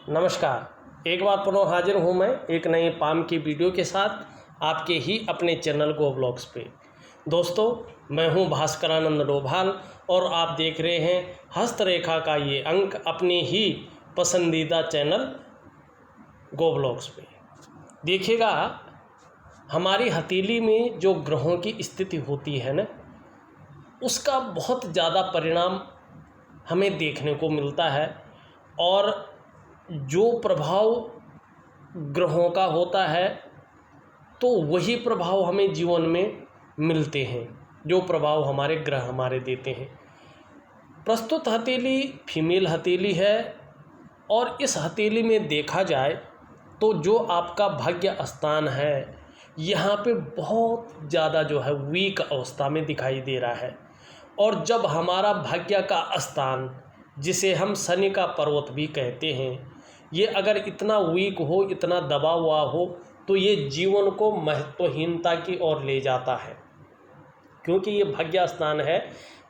नमस्कार। एक बार पुनः हाजिर हूँ मैं एक नए पाम की वीडियो के साथ आपके ही अपने चैनल गो ब्लॉग्स पे। दोस्तों, मैं हूँ भास्करानंद डोभाल और आप देख रहे हैं हस्तरेखा का ये अंक अपने ही पसंदीदा चैनल गो ब्लॉग्स पे। देखिएगा, हमारी हथेली में जो ग्रहों की स्थिति होती है ना, उसका बहुत ज़्यादा परिणाम हमें देखने को मिलता है। और जो प्रभाव ग्रहों का होता है तो वही प्रभाव हमें जीवन में मिलते हैं, जो प्रभाव हमारे ग्रह हमारे देते हैं। प्रस्तुत हथेली फीमेल हथेली है और इस हथेली में देखा जाए तो जो आपका भाग्य स्थान है यहाँ पे बहुत ज़्यादा जो है वीक अवस्था में दिखाई दे रहा है। और जब हमारा भाग्य का स्थान, जिसे हम शनि का पर्वत भी कहते हैं, ये अगर इतना वीक हो, इतना दबा हुआ हो, तो ये जीवन को महत्वहीनता की ओर ले जाता है। क्योंकि ये भाग्य स्थान है,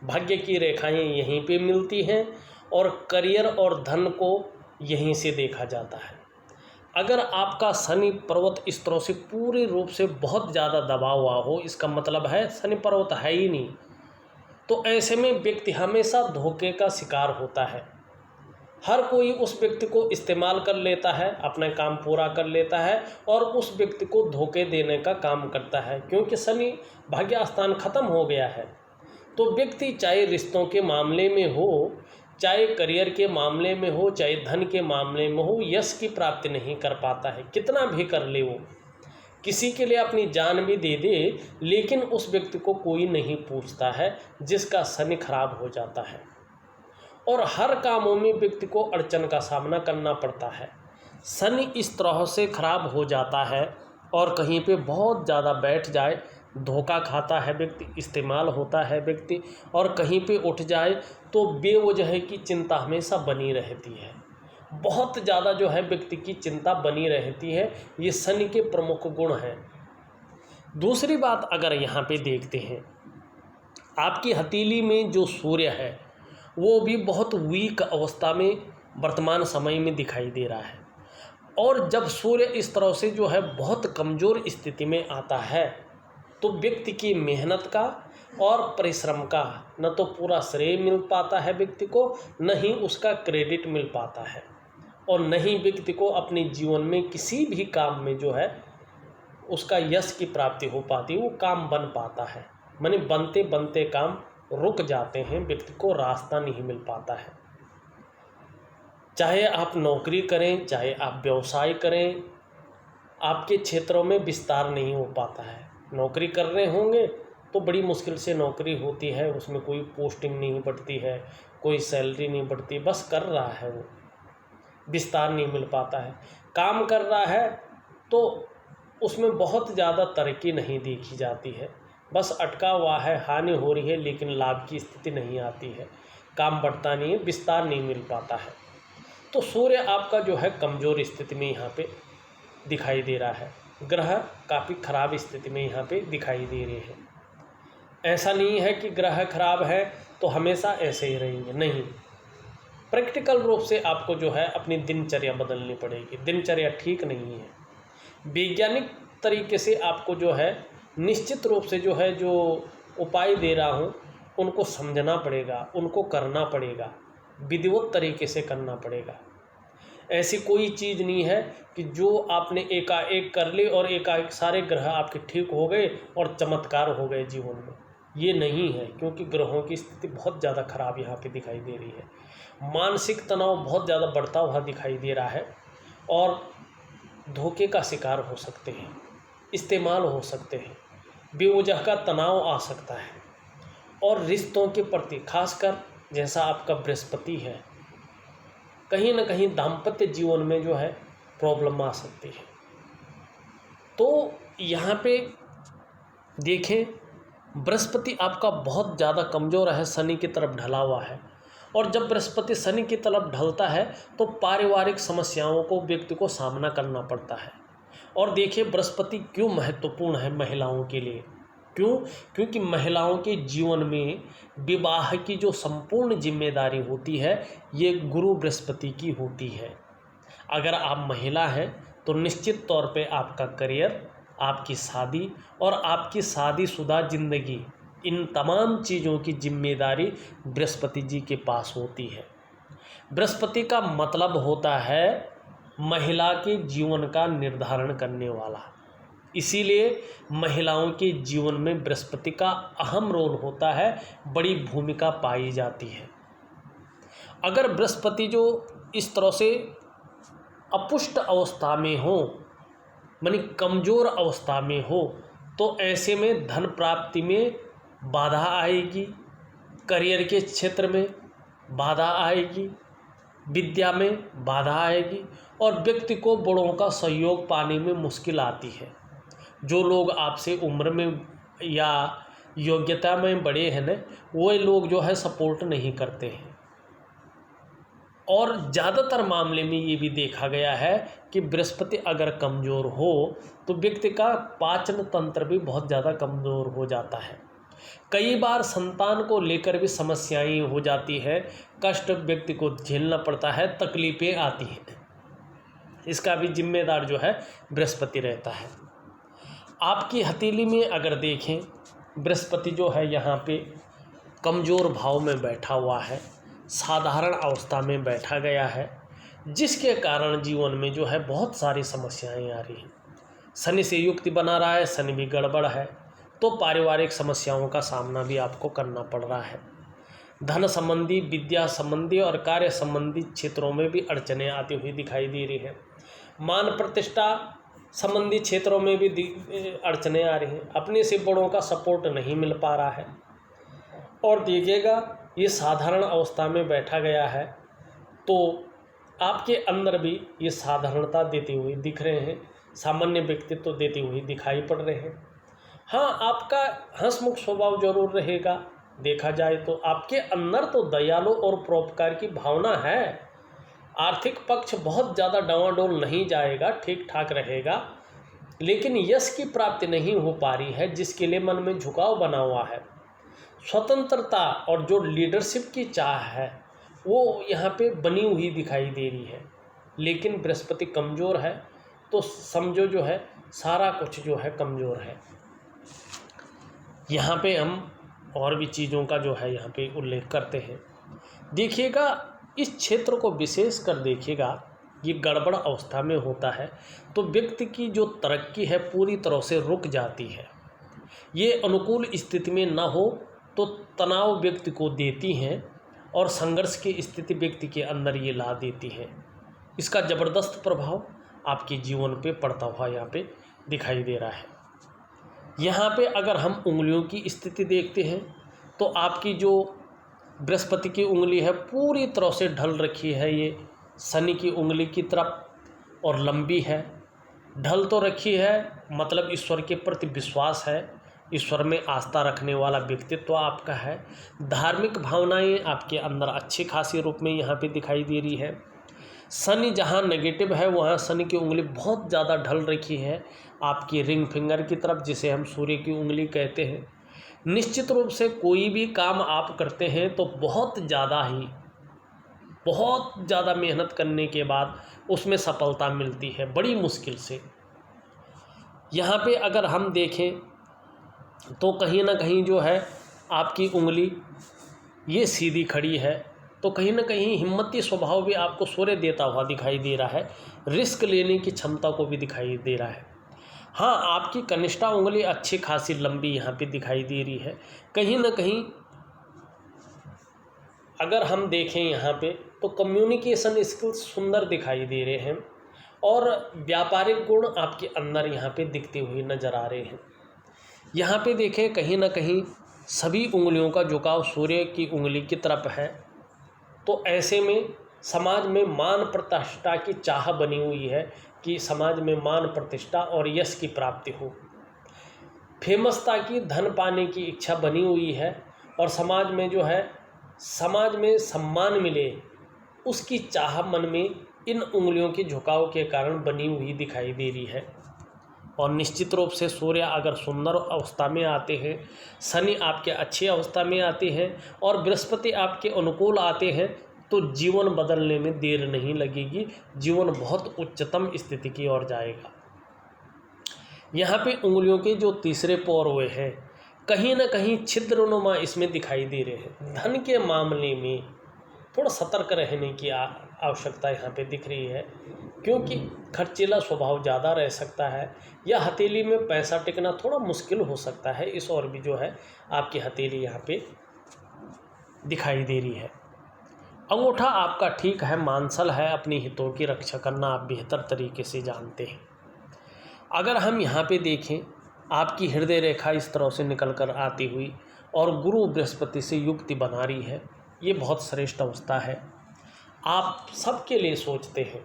भाग्य की रेखाएं यहीं पे मिलती हैं और करियर और धन को यहीं से देखा जाता है। अगर आपका शनि पर्वत इस तरह से पूरे रूप से बहुत ज़्यादा दबा हुआ हो, इसका मतलब है शनि पर्वत है ही नहीं, तो ऐसे में व्यक्ति हमेशा धोखे का शिकार होता है। हर कोई उस व्यक्ति को इस्तेमाल कर लेता है, अपना काम पूरा कर लेता है और उस व्यक्ति को धोखे देने का काम करता है। क्योंकि शनि भाग्य स्थान खत्म हो गया है, तो व्यक्ति चाहे रिश्तों के मामले में हो, चाहे करियर के मामले में हो, चाहे धन के मामले में हो, यश की प्राप्ति नहीं कर पाता है। कितना भी कर ले, वो किसी के लिए अपनी जान भी दे दे, लेकिन उस व्यक्ति को कोई नहीं पूछता है, जिसका शनि खराब हो जाता है। और हर कामों में व्यक्ति को अड़चन का सामना करना पड़ता है। शनि इस तरह से खराब हो जाता है और कहीं पे बहुत ज़्यादा बैठ जाए, धोखा खाता है व्यक्ति, इस्तेमाल होता है व्यक्ति, और कहीं पे उठ जाए तो बेवजह की चिंता हमेशा बनी रहती है। बहुत ज़्यादा जो है व्यक्ति की चिंता बनी रहती है। ये शनि के प्रमुख गुण हैं। दूसरी बात अगर यहाँ पे देखते हैं, आपकी हथेली में जो सूर्य है वो भी बहुत वीक अवस्था में वर्तमान समय में दिखाई दे रहा है। और जब सूर्य इस तरह से जो है बहुत कमज़ोर स्थिति में आता है, तो व्यक्ति की मेहनत का और परिश्रम का न तो पूरा श्रेय मिल पाता है व्यक्ति को, न ही उसका क्रेडिट मिल पाता है, और न ही व्यक्ति को अपने जीवन में किसी भी काम में जो है उसका यश की प्राप्ति हो पाती, वो काम बन पाता है। माने बनते बनते काम रुक जाते हैं, व्यक्ति को रास्ता नहीं मिल पाता है। चाहे आप नौकरी करें, चाहे आप व्यवसाय करें, आपके क्षेत्रों में विस्तार नहीं हो पाता है। नौकरी कर रहे होंगे तो बड़ी मुश्किल से नौकरी होती है, उसमें कोई पोस्टिंग नहीं बढ़ती है, कोई सैलरी नहीं बढ़ती, बस कर रहा है, वो विस्तार नहीं मिल पाता है। काम कर रहा है तो उसमें बहुत ज़्यादा तरक्की नहीं देखी जाती है, बस अटका हुआ है, हानि हो रही है, लेकिन लाभ की स्थिति नहीं आती है, काम बढ़ता नहीं है, विस्तार नहीं मिल पाता है। तो सूर्य आपका जो है कमज़ोर स्थिति में यहाँ पे दिखाई दे रहा है। ग्रह काफ़ी खराब स्थिति में यहाँ पे दिखाई दे रहे हैं। ऐसा नहीं है कि ग्रह खराब है तो हमेशा ऐसे ही रहेंगे, नहीं। प्रैक्टिकल रूप से आपको जो है अपनी दिनचर्या बदलनी पड़ेगी। दिनचर्या ठीक नहीं है। वैज्ञानिक तरीके से आपको जो है निश्चित रूप से जो है जो उपाय दे रहा हूँ उनको समझना पड़ेगा, उनको करना पड़ेगा, विधिवत तरीके से करना पड़ेगा। ऐसी कोई चीज़ नहीं है कि जो आपने एकाएक कर ली और एकाएक सारे ग्रह आपके ठीक हो गए और चमत्कार हो गए जीवन में। ये नहीं है, क्योंकि ग्रहों की स्थिति बहुत ज़्यादा खराब यहाँ पे दिखाई दे रही है। मानसिक तनाव बहुत ज़्यादा बढ़ता हुआ दिखाई दे रहा है और धोखे का शिकार हो सकते हैं, इस्तेमाल हो सकते हैं, बेवजह का तनाव आ सकता है। और रिश्तों के प्रति खासकर जैसा आपका बृहस्पति है, कहीं ना कहीं दाम्पत्य जीवन में जो है प्रॉब्लम आ सकती है। तो यहाँ पे देखें, बृहस्पति आपका बहुत ज़्यादा कमज़ोर है, शनि की तरफ ढला हुआ है। और जब बृहस्पति शनि की तरफ ढलता है तो पारिवारिक समस्याओं को व्यक्ति को सामना करना पड़ता है। और देखिए, बृहस्पति क्यों महत्वपूर्ण है महिलाओं के लिए। क्यों? क्योंकि महिलाओं के जीवन में विवाह की जो संपूर्ण जिम्मेदारी होती है, ये गुरु बृहस्पति की होती है। अगर आप महिला हैं तो निश्चित तौर पे आपका करियर, आपकी शादी और आपकी शादीशुदा ज़िंदगी, इन तमाम चीज़ों की जिम्मेदारी बृहस्पति जी के पास होती है। बृहस्पति का मतलब होता है महिला के जीवन का निर्धारण करने वाला, इसीलिए महिलाओं के जीवन में बृहस्पति का अहम रोल होता है, बड़ी भूमिका पाई जाती है। अगर बृहस्पति जो इस तरह से अपुष्ट अवस्था में हो, मानी कमज़ोर अवस्था में हो, तो ऐसे में धन प्राप्ति में बाधा आएगी, करियर के क्षेत्र में बाधा आएगी, विद्या में बाधा आएगी और व्यक्ति को बड़ों का सहयोग पाने में मुश्किल आती है। जो लोग आपसे उम्र में या योग्यता में बड़े हैं न, वो लोग जो है सपोर्ट नहीं करते हैं। और ज़्यादातर मामले में ये भी देखा गया है कि बृहस्पति अगर कमज़ोर हो तो व्यक्ति का पाचन तंत्र भी बहुत ज़्यादा कमज़ोर हो जाता है। कई बार संतान को लेकर भी समस्याएं हो जाती है, कष्ट व्यक्ति को झेलना पड़ता है, तकलीफ़ें आती हैं। इसका भी जिम्मेदार जो है बृहस्पति रहता है। आपकी हथेली में अगर देखें, बृहस्पति जो है यहाँ पे कमज़ोर भाव में बैठा हुआ है, साधारण अवस्था में बैठा गया है, जिसके कारण जीवन में जो है बहुत सारी समस्याएं आ रही हैं। शनि से युक्ति बना रहा है, शनि भी गड़बड़ है, तो पारिवारिक समस्याओं का सामना भी आपको करना पड़ रहा है। धन संबंधी, विद्या संबंधी और कार्य संबंधी क्षेत्रों में भी अड़चनें आती हुई दिखाई दे रही हैं। मान प्रतिष्ठा संबंधी क्षेत्रों में भी अड़चनें आ रही हैं। अपने से बड़ों का सपोर्ट नहीं मिल पा रहा है। और देखिएगा, ये साधारण अवस्था में बैठा गया है, तो आपके अंदर भी ये साधारणता देते हुए दिख रहे हैं, सामान्य व्यक्तित्व देते हुए दिखाई पड़ रहे हैं। हाँ, आपका हंसमुख स्वभाव जरूर रहेगा। देखा जाए तो आपके अंदर तो दयालु और परोपकार की भावना है। आर्थिक पक्ष बहुत ज़्यादा डावाडोल नहीं जाएगा, ठीक ठाक रहेगा, लेकिन यश की प्राप्ति नहीं हो पा रही है, जिसके लिए मन में झुकाव बना हुआ है। स्वतंत्रता और जो लीडरशिप की चाह है वो यहाँ पे बनी हुई दिखाई दे रही है, लेकिन बृहस्पति कमज़ोर है तो समझो जो है सारा कुछ जो है कमज़ोर है। यहाँ पे हम और भी चीज़ों का जो है यहाँ पे उल्लेख करते हैं। देखिएगा, इस क्षेत्र को विशेष कर देखिएगा, ये गड़बड़ अवस्था में होता है तो व्यक्ति की जो तरक्की है पूरी तरह से रुक जाती है। ये अनुकूल स्थिति में ना हो तो तनाव व्यक्ति को देती हैं और संघर्ष की स्थिति व्यक्ति के अंदर ये ला देती हैं। इसका ज़बरदस्त प्रभाव आपके जीवन पे पड़ता हुआ यहाँ पे दिखाई दे रहा है। यहाँ पे अगर हम उंगलियों की स्थिति देखते हैं तो आपकी जो बृहस्पति की उंगली है पूरी तरह से ढल रखी है, ये शनि की उंगली की तरफ और लंबी है। ढल तो रखी है, मतलब ईश्वर के प्रति विश्वास है, ईश्वर में आस्था रखने वाला व्यक्तित्व आपका है। धार्मिक भावनाएं आपके अंदर अच्छी खासी रूप में यहाँ पे दिखाई दे रही है। शनि जहाँ नेगेटिव है वहाँ शनि की उंगली बहुत ज़्यादा ढल रखी है आपकी रिंग फिंगर की तरफ, जिसे हम सूर्य की उंगली कहते हैं। निश्चित रूप से कोई भी काम आप करते हैं तो बहुत ज़्यादा मेहनत करने के बाद उसमें सफलता मिलती है, बड़ी मुश्किल से। यहाँ पे अगर हम देखें तो कहीं ना कहीं जो है आपकी उंगली ये सीधी खड़ी है, तो कहीं ना कहीं हिम्मती स्वभाव भी आपको सूर्य देता हुआ दिखाई दे रहा है, रिस्क लेने की क्षमता को भी दिखाई दे रहा है। हाँ, आपकी कनिष्ठा उंगली अच्छी खासी लंबी यहाँ पे दिखाई दे रही है। कहीं ना कहीं अगर हम देखें यहाँ पे तो कम्युनिकेशन स्किल्स सुंदर दिखाई दे रहे हैं और व्यापारिक गुण आपके अंदर यहाँ पे दिखते हुए नज़र आ रहे हैं। यहाँ पे देखें कहीं ना कहीं सभी उंगलियों का झुकाव सूर्य की उंगली की तरफ है, तो ऐसे में समाज में मान प्रतिष्ठा की चाह बनी हुई है कि समाज में मान प्रतिष्ठा और यश की प्राप्ति हो। फेमसता की, धन पाने की इच्छा बनी हुई है और समाज में जो है समाज में सम्मान मिले उसकी चाह मन में इन उंगलियों के झुकाव के कारण बनी हुई दिखाई दे रही है। और निश्चित रूप से सूर्य अगर सुंदर अवस्था में आते हैं, शनि आपके अच्छी अवस्था में आते हैं और बृहस्पति आपके अनुकूल आते हैं तो जीवन बदलने में देर नहीं लगेगी, जीवन बहुत उच्चतम स्थिति की ओर जाएगा। यहाँ पे उंगलियों के जो तीसरे पोर हुए हैं कहीं ना कहीं छिद्रनुमा इसमें दिखाई दे रहे हैं। धन के मामले में थोड़ा सतर्क रहने की आवश्यकता यहाँ पे दिख रही है, क्योंकि खर्चीला स्वभाव ज़्यादा रह सकता है या हथेली में पैसा टिकना थोड़ा मुश्किल हो सकता है। इस ओर भी जो है आपकी हथेली यहाँ पे दिखाई दे रही है। अंगूठा आपका ठीक है, मांसल है, अपनी हितों की रक्षा करना आप बेहतर तरीके से जानते हैं। अगर हम यहाँ पे देखें, आपकी हृदय रेखा इस तरह से निकल कर आती हुई और गुरु बृहस्पति से युक्ति बना रही है, ये बहुत श्रेष्ठ अवस्था है। आप सबके लिए सोचते हैं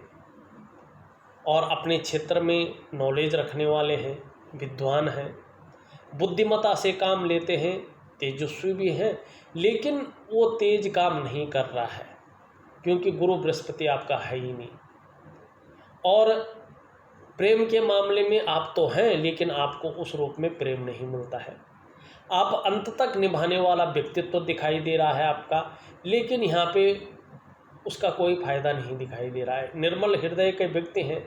और अपने क्षेत्र में नॉलेज रखने वाले हैं, विद्वान हैं, बुद्धिमत्ता से काम लेते हैं, तेजस्वी भी हैं, लेकिन वो तेज काम नहीं कर रहा है क्योंकि गुरु बृहस्पति आपका है ही नहीं। और प्रेम के मामले में आप तो हैं, लेकिन आपको उस रूप में प्रेम नहीं मिलता है। आप अंत तक निभाने वाला व्यक्तित्व दिखाई दे रहा है आपका, लेकिन यहाँ पे उसका कोई फायदा नहीं दिखाई दे रहा है। निर्मल हृदय के व्यक्ति हैं।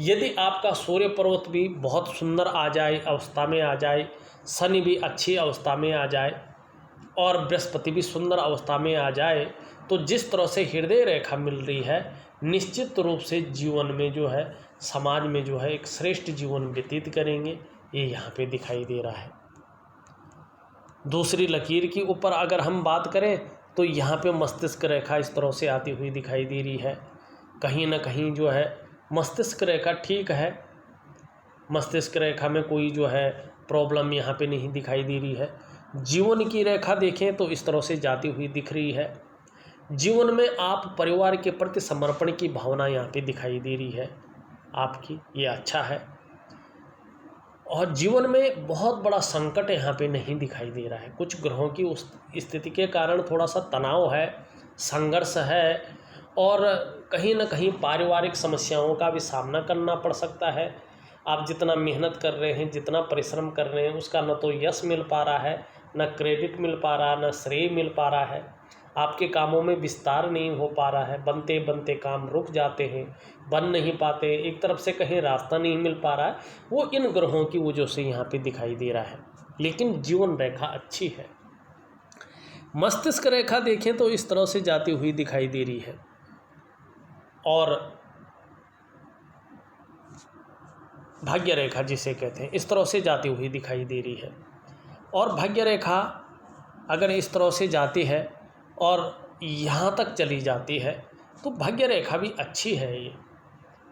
यदि आपका सूर्य पर्वत भी बहुत सुंदर आ जाए, अवस्था में आ जाए, शनि भी अच्छी अवस्था में आ जाए और बृहस्पति भी सुंदर अवस्था में आ जाए, तो जिस तरह से हृदय रेखा मिल रही है, निश्चित रूप से जीवन में जो है, समाज में जो है एक श्रेष्ठ जीवन व्यतीत करेंगे, ये यहाँ पे दिखाई दे रहा है। दूसरी लकीर की ऊपर अगर हम बात करें तो यहाँ पे मस्तिष्क रेखा इस तरह से आती हुई दिखाई दे रही है। कहीं ना कहीं जो है मस्तिष्क रेखा ठीक है, मस्तिष्क रेखा में कोई जो है प्रॉब्लम यहाँ पे नहीं दिखाई दे रही है। जीवन की रेखा देखें तो इस तरह से जाती हुई दिख रही है। जीवन में आप परिवार के प्रति समर्पण की भावना यहाँ पे दिखाई दे रही है आपकी, ये अच्छा है। और जीवन में बहुत बड़ा संकट यहाँ पे नहीं दिखाई दे रहा है। कुछ ग्रहों की उस स्थिति के कारण थोड़ा सा तनाव है, संघर्ष है और कहीं ना कहीं पारिवारिक समस्याओं का भी सामना करना पड़ सकता है। आप जितना मेहनत कर रहे हैं, जितना परिश्रम कर रहे हैं, उसका न तो यश मिल पा रहा है, न क्रेडिट मिल पा रहा है, न श्रेय मिल पा रहा है। आपके कामों में विस्तार नहीं हो पा रहा है, बनते बनते काम रुक जाते हैं, बन नहीं पाते, एक तरफ से कहीं रास्ता नहीं मिल पा रहा है। वो इन ग्रहों की वजह से यहाँ पे दिखाई दे रहा है, लेकिन जीवन रेखा अच्छी है। मस्तिष्क रेखा देखें तो इस तरह से जाती हुई दिखाई दे रही है और भाग्य रेखा जिसे कहते हैं इस तरह से जाती हुई दिखाई दे रही है। और भाग्य रेखा अगर इस तरह से जाती है और यहाँ तक चली जाती है तो भाग्य रेखा भी अच्छी है। ये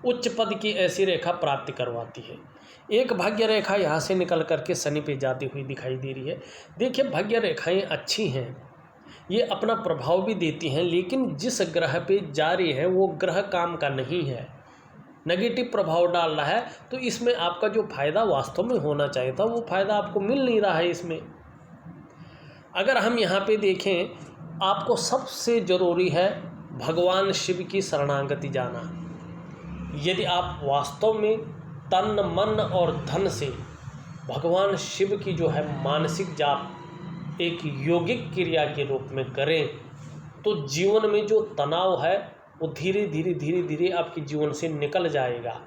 उच्च पद की ऐसी रेखा प्राप्ति करवाती है। एक भाग्य रेखा यहाँ से निकल करके शनि पे जाती हुई दिखाई दे रही है। देखिए, भाग्य रेखाएं अच्छी हैं, ये अपना प्रभाव भी देती हैं, लेकिन जिस ग्रह पे जा रही है वो ग्रह काम का नहीं है, नेगेटिव प्रभाव डाल रहा है। तो इसमें आपका जो फायदा वास्तव में होना चाहिए था वो फायदा आपको मिल नहीं रहा है इसमें। अगर हम यहाँ पे देखें, आपको सबसे ज़रूरी है भगवान शिव की शरणागति जाना। यदि आप वास्तव में तन मन और धन से भगवान शिव की जो है मानसिक जाप एक यौगिक क्रिया के रूप में करें, तो जीवन में जो तनाव है वो धीरे धीरे आपके जीवन से निकल जाएगा।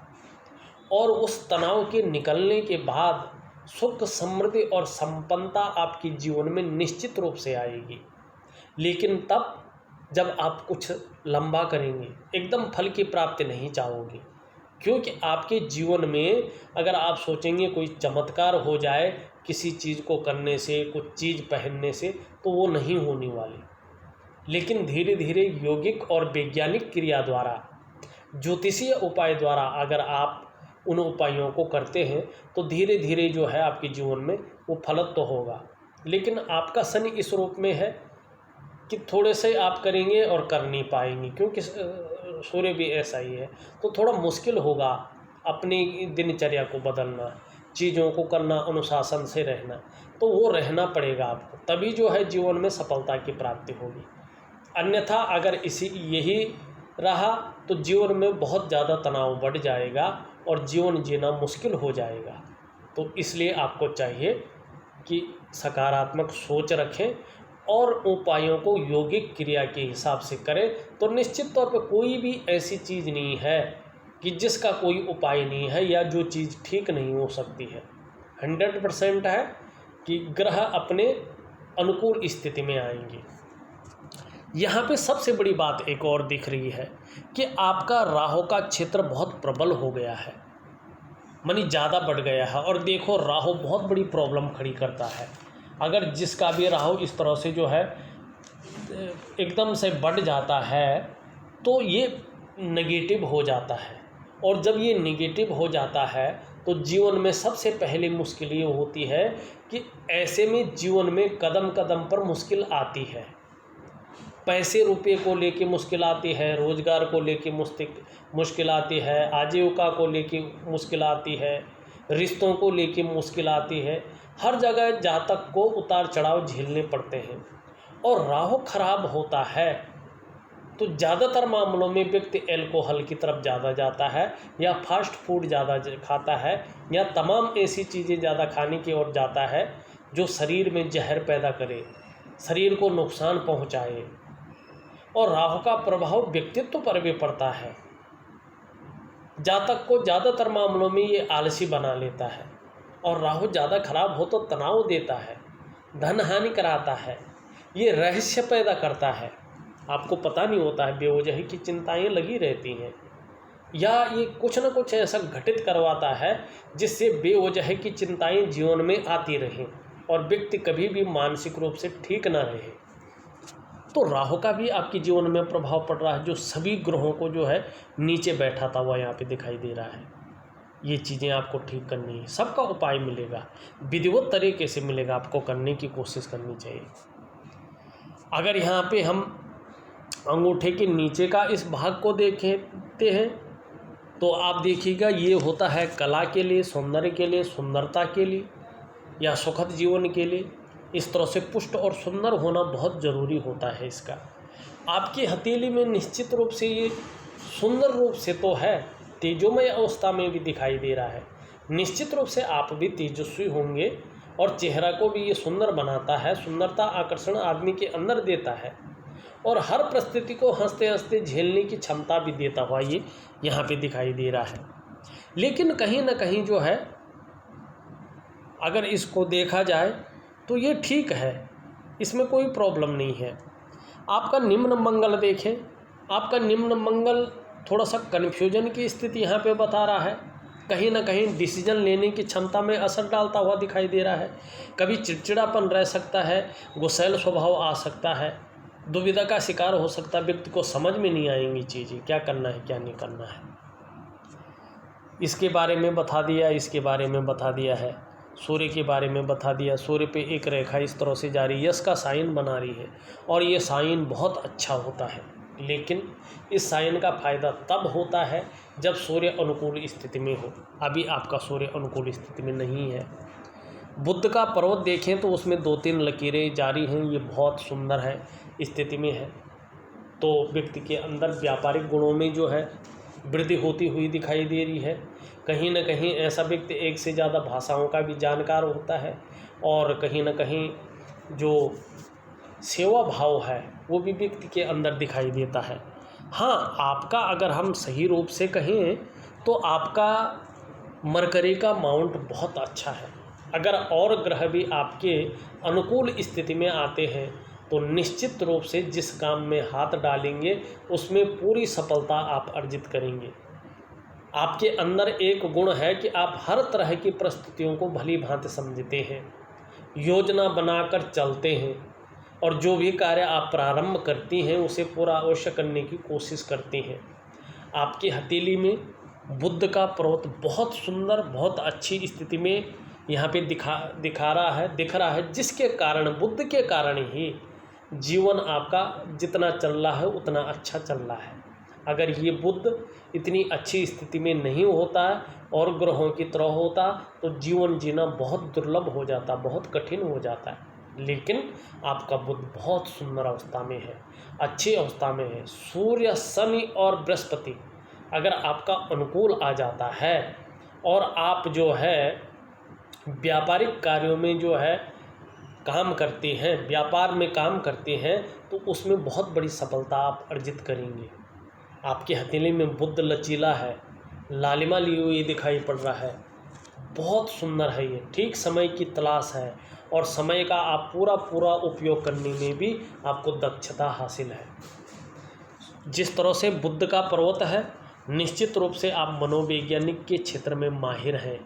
और उस तनाव के निकलने के बाद सुख, समृद्धि और संपन्नता आपके जीवन में निश्चित रूप से आएगी। लेकिन तब जब आप कुछ लंबा करेंगे, एकदम फल की प्राप्ति नहीं चाहोगे, क्योंकि आपके जीवन में अगर आप सोचेंगे कोई चमत्कार हो जाए किसी चीज़ को करने से, कुछ चीज़ पहनने से, तो वो नहीं होने वाली। लेकिन धीरे धीरे यौगिक और वैज्ञानिक क्रिया द्वारा, ज्योतिषीय उपाय द्वारा अगर आप उन उपायों को करते हैं तो धीरे धीरे जो है आपके जीवन में वो फलित तो होगा। लेकिन आपका शनि इस रूप में है कि थोड़े से आप करेंगे और कर नहीं पाएंगे, क्योंकि सूर्य भी ऐसा ही है। तो थोड़ा मुश्किल होगा अपनी दिनचर्या को बदलना, चीज़ों को करना, अनुशासन से रहना, तो वो रहना पड़ेगा आपको, तभी जो है जीवन में सफलता की प्राप्ति होगी। अन्यथा अगर यही रहा तो जीवन में बहुत ज़्यादा तनाव बढ़ जाएगा और जीवन जीना मुश्किल हो जाएगा। तो इसलिए आपको चाहिए कि सकारात्मक सोच रखें और उपायों को योगिक क्रिया के हिसाब से करें तो निश्चित तौर पर कोई भी ऐसी चीज़ नहीं है कि जिसका कोई उपाय नहीं है या जो चीज़ ठीक नहीं हो सकती है। 100% है कि ग्रह अपने अनुकूल स्थिति में आएंगे। यहाँ पे सबसे बड़ी बात एक और दिख रही है कि आपका राहु का क्षेत्र बहुत प्रबल हो गया है, मानी ज़्यादा बढ़ गया है। और देखो राहु बहुत बड़ी प्रॉब्लम खड़ी करता है। अगर जिसका भी राहु इस तरह से जो है एकदम से बढ़ जाता है तो ये नेगेटिव हो जाता है, और जब ये नेगेटिव हो जाता है तो जीवन में सबसे पहली मुश्किल ये होती है कि ऐसे में जीवन में कदम कदम पर मुश्किल आती है। पैसे रुपये को लेके मुश्किल आती है, रोज़गार को लेके मुश्किल आती है, आजीविका को लेके मुश्किल आती है, रिश्तों को लेके मुश्किल आती है। हर जगह जातक को उतार चढ़ाव झेलने पड़ते हैं। और राहु खराब होता है तो ज़्यादातर मामलों में व्यक्ति अल्कोहल की तरफ ज़्यादा जाता है, या फास्ट फूड ज़्यादा खाता है, या तमाम ऐसी चीज़ें ज़्यादा खाने की ओर जाता है जो शरीर में जहर पैदा करे, शरीर को नुकसान पहुंचाए। और राहु का प्रभाव व्यक्तित्व पर भी पड़ता है। जातक को ज़्यादातर मामलों में ये आलसी बना लेता है। और राहु ज़्यादा खराब हो तो तनाव देता है, धन हानि कराता है, ये रहस्य पैदा करता है। आपको पता नहीं होता है, बेवजह की चिंताएं लगी रहती हैं, या ये कुछ न कुछ ऐसा घटित करवाता है जिससे बेवजह की चिंताएं जीवन में आती रहें और व्यक्ति कभी भी मानसिक रूप से ठीक ना रहे। तो राहु का भी आपके जीवन में प्रभाव पड़ रहा है, जो सभी ग्रहों को जो है नीचे बैठा था वह यहाँ पे दिखाई दे रहा है। ये चीज़ें आपको ठीक करनी है, सबका उपाय मिलेगा, विधिवत तरीके से मिलेगा, आपको करने की कोशिश करनी चाहिए। अगर यहाँ पे हम अंगूठे के नीचे का इस भाग को देखते हैं तो आप देखिएगा ये होता है कला के लिए, सौंदर्य के लिए, सुंदरता के लिए, या सुखद जीवन के लिए। इस तरह से पुष्ट और सुंदर होना बहुत ज़रूरी होता है इसका। आपकी हथेली में निश्चित रूप से ये सुंदर रूप से तो है, तेजोमय अवस्था में भी दिखाई दे रहा है। निश्चित रूप से आप भी तेजस्वी होंगे और चेहरा को भी ये सुंदर बनाता है। सुंदरता आकर्षण आदमी के अंदर देता है और हर परिस्थिति को हंसते हंसते झेलने की क्षमता भी देता हुआ ये यहाँ पे दिखाई दे रहा है। लेकिन कहीं ना कहीं जो है अगर इसको देखा जाए तो ये ठीक है, इसमें कोई प्रॉब्लम नहीं है। आपका निम्न मंगल देखें, आपका निम्न मंगल थोड़ा सा कन्फ्यूजन की स्थिति यहाँ पे बता रहा है। कहीं ना कहीं डिसीजन लेने की क्षमता में असर डालता हुआ दिखाई दे रहा है। कभी चिड़चिड़ापन रह सकता है, गुस्सैल स्वभाव आ सकता है, दुविधा का शिकार हो सकता है। व्यक्ति को समझ में नहीं आएंगी चीज़ें, क्या करना है क्या नहीं करना है। इसके बारे में बता दिया, इसके बारे में बता दिया है, सूर्य के बारे में बता दिया। सूर्य पे एक रेखा इस तरह से जा रही है, यश का साइन बना रही है और ये साइन बहुत अच्छा होता है। लेकिन इस साइन का फ़ायदा तब होता है जब सूर्य अनुकूल स्थिति में हो। अभी आपका सूर्य अनुकूल स्थिति में नहीं है। बुध का पर्वत देखें तो उसमें 2-3 लकीरें जारी हैं, ये बहुत सुंदर है स्थिति में है। तो व्यक्ति के अंदर व्यापारिक गुणों में जो है वृद्धि होती हुई दिखाई दे रही है। कहीं ना कहीं ऐसा व्यक्ति एक से ज़्यादा भाषाओं का भी जानकार होता है और कहीं ना कहीं जो सेवा भाव है वो भी व्यक्ति के अंदर दिखाई देता है। हाँ, आपका अगर हम सही रूप से कहें तो आपका मरकरी का माउंट बहुत अच्छा है। अगर और ग्रह भी आपके अनुकूल स्थिति में आते हैं तो निश्चित रूप से जिस काम में हाथ डालेंगे उसमें पूरी सफलता आप अर्जित करेंगे। आपके अंदर एक गुण है कि आप हर तरह की परिस्थितियों को भली भांति समझते हैं, योजना बनाकर चलते हैं और जो भी कार्य आप प्रारंभ करती हैं उसे पूरा अवश्य करने की कोशिश करते हैं। आपकी हथेली में बुध का पर्वत बहुत सुंदर, बहुत अच्छी स्थिति में यहाँ पे दिख रहा है, जिसके कारण बुध के कारण ही जीवन आपका जितना चल रहा है उतना अच्छा चल रहा है। अगर ये बुध इतनी अच्छी स्थिति में नहीं होता है और ग्रहों की तरह होता तो जीवन जीना बहुत दुर्लभ हो जाता, बहुत कठिन हो जाता है। लेकिन आपका बुध बहुत सुंदर अवस्था में है, अच्छी अवस्था में है। सूर्य, शनि और बृहस्पति अगर आपका अनुकूल आ जाता है और आप जो है व्यापारिक कार्यों में जो है काम करते हैं, व्यापार में काम करते हैं, तो उसमें बहुत बड़ी सफलता आप अर्जित करेंगे। आपकी हथेली में बुध लचीला है, लालिमा ली हुई दिखाई पड़ रहा है, बहुत सुंदर है ये। ठीक समय की तलाश है और समय का आप पूरा उपयोग करने में भी आपको दक्षता हासिल है। जिस तरह से बुध का पर्वत है, निश्चित रूप से आप मनोवैज्ञानिक के क्षेत्र में माहिर हैं।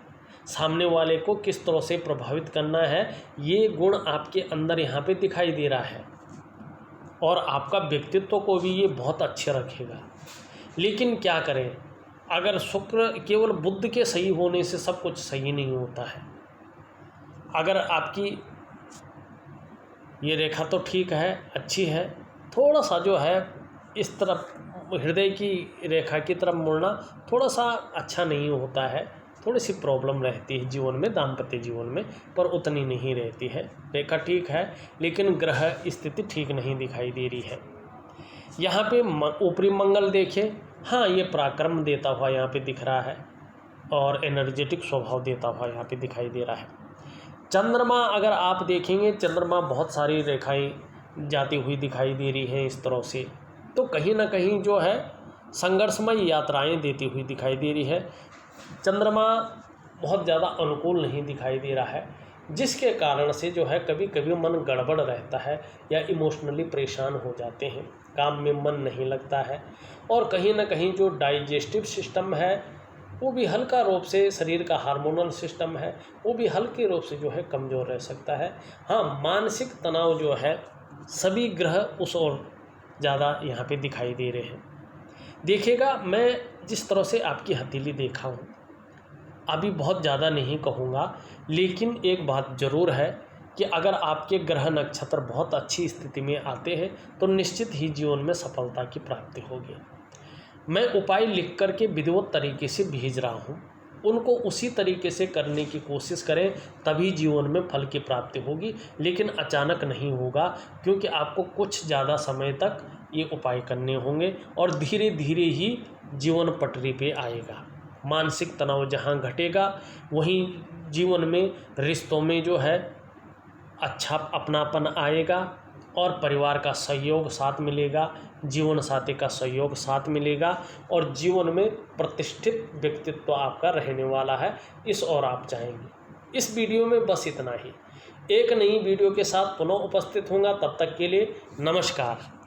सामने वाले को किस तरह से प्रभावित करना है, ये गुण आपके अंदर यहाँ पे दिखाई दे रहा है और आपका व्यक्तित्व को भी ये बहुत अच्छे रखेगा। लेकिन क्या करें, अगर शुक्र केवल बुध के सही होने से सब कुछ सही नहीं होता है। अगर आपकी ये रेखा तो ठीक है, अच्छी है, थोड़ा सा जो है इस तरफ हृदय की रेखा की तरफ मुड़ना थोड़ा सा अच्छा नहीं होता है। थोड़ी सी प्रॉब्लम रहती है जीवन में, दाम्पत्य जीवन में, पर उतनी नहीं रहती है। रेखा ठीक है, लेकिन ग्रह स्थिति ठीक नहीं दिखाई दे रही है। यहाँ पे ऊपरी मंगल देखिए, हाँ ये पराक्रम देता हुआ यहाँ पे दिख रहा है और एनर्जेटिक स्वभाव देता हुआ यहाँ पे दिखाई दे रहा है। चंद्रमा अगर आप देखेंगे, चंद्रमा बहुत सारी रेखाएं जाती हुई दिखाई दे रही हैं इस तरह से, तो कहीं ना कहीं जो है संघर्षमय यात्राएं देती हुई दिखाई दे रही है। चंद्रमा बहुत ज़्यादा अनुकूल नहीं दिखाई दे रहा है, जिसके कारण से जो है कभी कभी मन गड़बड़ रहता है या इमोशनली परेशान हो जाते हैं, काम में मन नहीं लगता है और कहीं ना कहीं जो डाइजेस्टिव सिस्टम है वो भी हल्का रूप से, शरीर का हार्मोनल सिस्टम है वो भी हल्के रूप से जो है कमज़ोर रह सकता है। हाँ, मानसिक तनाव जो है सभी ग्रह उस ओर ज़्यादा यहाँ पे दिखाई दे रहे हैं। देखिएगा, मैं जिस तरह से आपकी हथेली देखा हूँ, अभी बहुत ज़्यादा नहीं कहूँगा, लेकिन एक बात ज़रूर है कि अगर आपके ग्रह नक्षत्र बहुत अच्छी स्थिति में आते हैं तो निश्चित ही जीवन में सफलता की प्राप्ति होगी। मैं उपाय लिख करके विधिवत तरीके से भेज रहा हूँ, उनको उसी तरीके से करने की कोशिश करें, तभी जीवन में फल की प्राप्ति होगी। लेकिन अचानक नहीं होगा, क्योंकि आपको कुछ ज़्यादा समय तक ये उपाय करने होंगे और धीरे धीरे ही जीवन पटरी पे आएगा। मानसिक तनाव जहाँ घटेगा, वहीं जीवन में रिश्तों में जो है अच्छा अपनापन आएगा और परिवार का सहयोग साथ मिलेगा, जीवन साथी का सहयोग साथ मिलेगा और जीवन में प्रतिष्ठित व्यक्तित्व आपका रहने वाला है, इस ओर आप चाहेंगे। इस वीडियो में बस इतना ही। एक नई वीडियो के साथ पुनः उपस्थित होऊंगा, तब तक के लिए नमस्कार।